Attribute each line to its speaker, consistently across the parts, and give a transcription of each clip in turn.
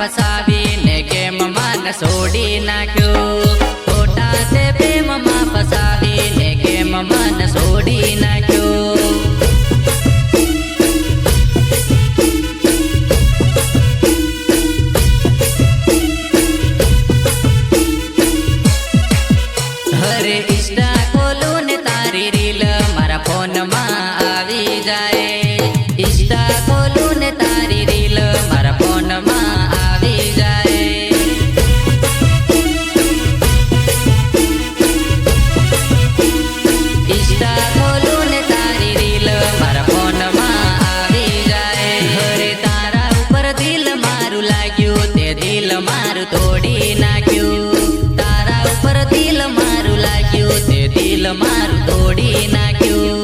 Speaker 1: ફસાવીને કેમ મન છોડી નાખ્યું ખોટા તે પ્રેમમાં ફસાવીને કેમ મન છોડી નાખ્યું હરે ઇન્સ્ટા ખોલું ને તારી રીલ મારા ફોનમાં આવી જાય ઇન્સ્ટા ખોલું ને તારી રીલ મારા ફોનમાં આવી જાય ઇન્સ્ટા ખોલું ને તારી રીલ મારા ફોનમાં આવી જાય હરે તારા ઉપર દિલ મારું લાગ્યું તે દિલ મારું તોડી નાખ્યું તારા ઉપર દિલ મારું લાગ્યું તે દિલ મારું તોડી નાખ્યું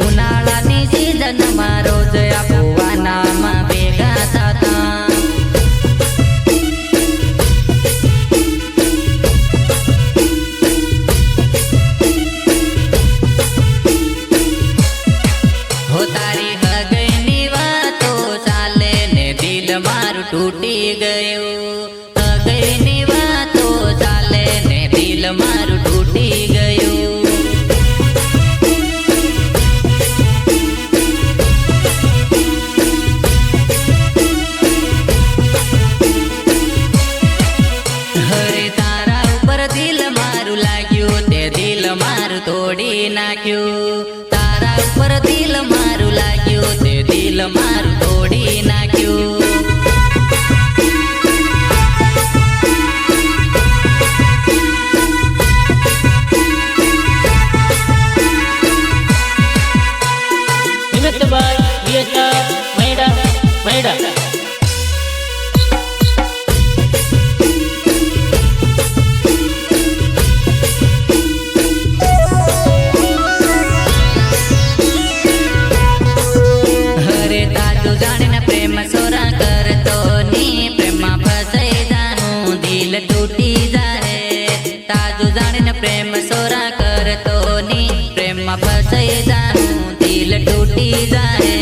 Speaker 1: ઉનાળાની સીઝનમાં રોજ આપવાનામાં ભેગા થતા હો તારી હગઈની વાતો ચાલે ને દિલ મારું તૂટી ગયું હગઈની વાતો ચાલે ને દિલ મારું તૂટી ગયું તોડી નાખ્યું તારા ઉપર દિલ મારું લાગ્યું તે દિલ મારું તોડી નાખ્યું
Speaker 2: નિમિત્તભાઈ વીએસઆર મૈડા મૈડા
Speaker 1: પ્રેમ સોરા કરતો ની પ્રેમમાં ફસાઈ જાનું દિલ તૂટી જાય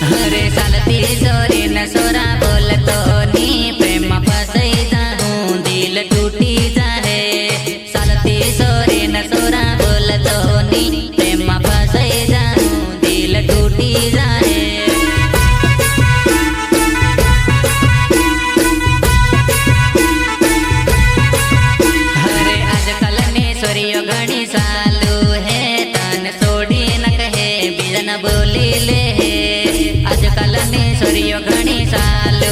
Speaker 1: હરે ચાલતી સોરી ન સોરા બોલતો ની પ્રેમમાં ફસાઈ જાનું દિલ તૂટી જાય ચાલતી સોરી ન સોરા બોલતો ની પ્રેમમાં ફસાઈ જાનું દિલ તૂટી જાય घड़ी सालू है तन सोड़ी न कहे बिजन बोली ले आजकल ने सोरियो घड़ी सालू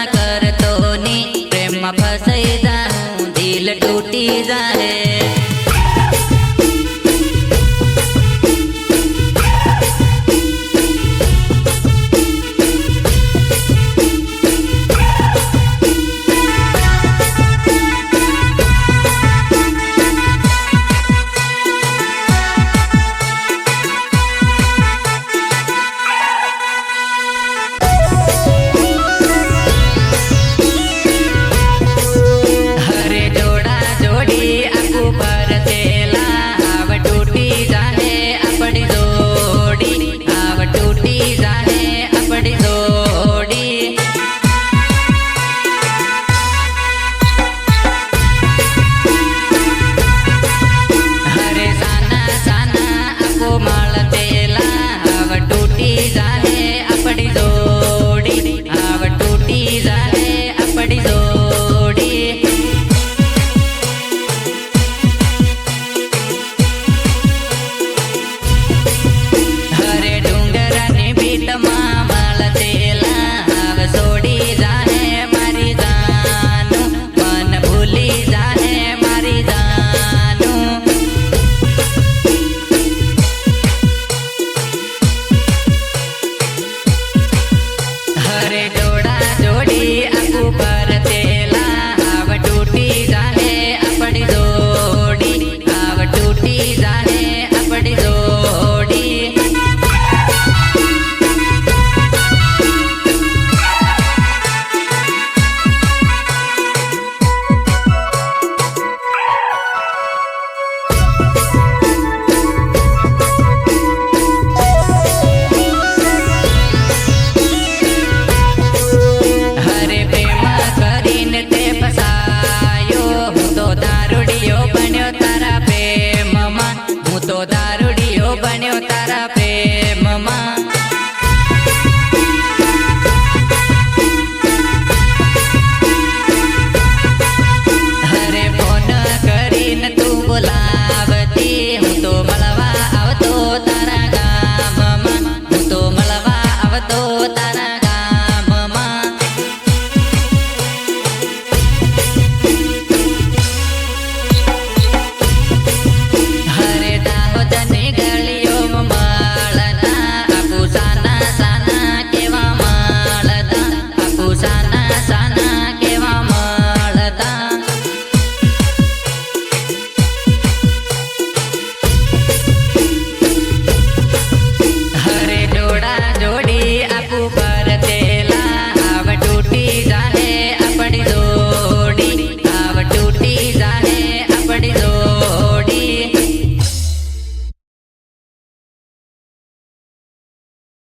Speaker 1: કરતો ની પ્રેમમાં ફસાઈ જાઉં દિલ તૂટી જાહે